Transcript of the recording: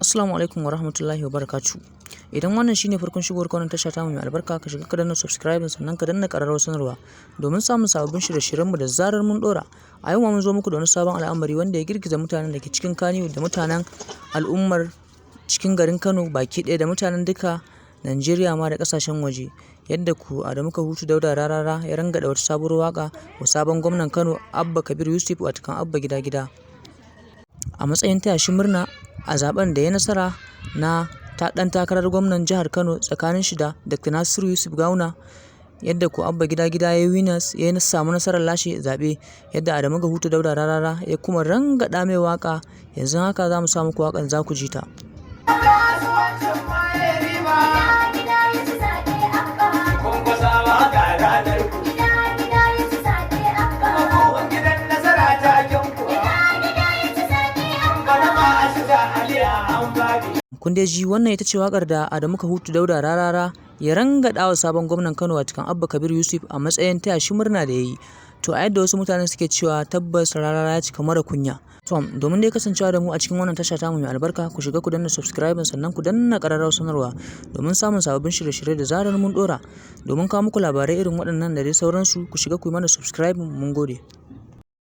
Assalamu alaikum wa rahmatullahi wa barakatuh. Idan wannan shine farkon shigowar wannan tasha ta mai albarka, ka shiga ka danna subscribe sannan ka danna ƙararrawar sanarwa domin samun sababbin shirye-shiryen mu da zarar mun dora. A yau mun zo muku da wani sabon al'amari wanda ya girgiza mutanen da ke cikin Kano da mutanen al'ummar cikin garin Kano baki ɗaya da mutanen duka Najeriya ma da ƙasashen waje. Yadda Adamu Kahutu Dauda Rarara ya rangada wata sabuwar waka wa sabon gwamnan Kano Abba Kabir Yusuf watakan Abba Gida Gida a matsayin taya shi murna a zaben da ya nasara na ɗan takarar gwamnan jihar Kano tsakanin shi da Dr. Nasiru Yusuf Gawuna. Yadda Abba Gida Gida ya samu nasarar lashe zaɓe, yadda Adamu Kahutu Dauda Rarara ya kuma rangada mai waka. Yanzu haka za mu sa muku wakan, za ku ji ta. Kun dai ji wannan ita ce wakar da Adamu Kahutu Dauda Rarara ya rangada wa sabon gwamnan Kano watakan Abba Kabir Yusuf a matsayin taya shi murna da yayi. To a yadda wasu mutanen suke cewa tabbas Rarara ya cika mara kunya. To domin dai kasancewa da mu a cikin wannan tasha ta mu mai albarka, ku shiga ku danna subscribe sannan ku danna ƙararrawar sanarwa domin samun sababbin shirye-shirye da zarar mun dora. Domin kawo muku labarai irin waɗannan da dai sauransu, ku shiga ku yi mana subscribe. Mun gode.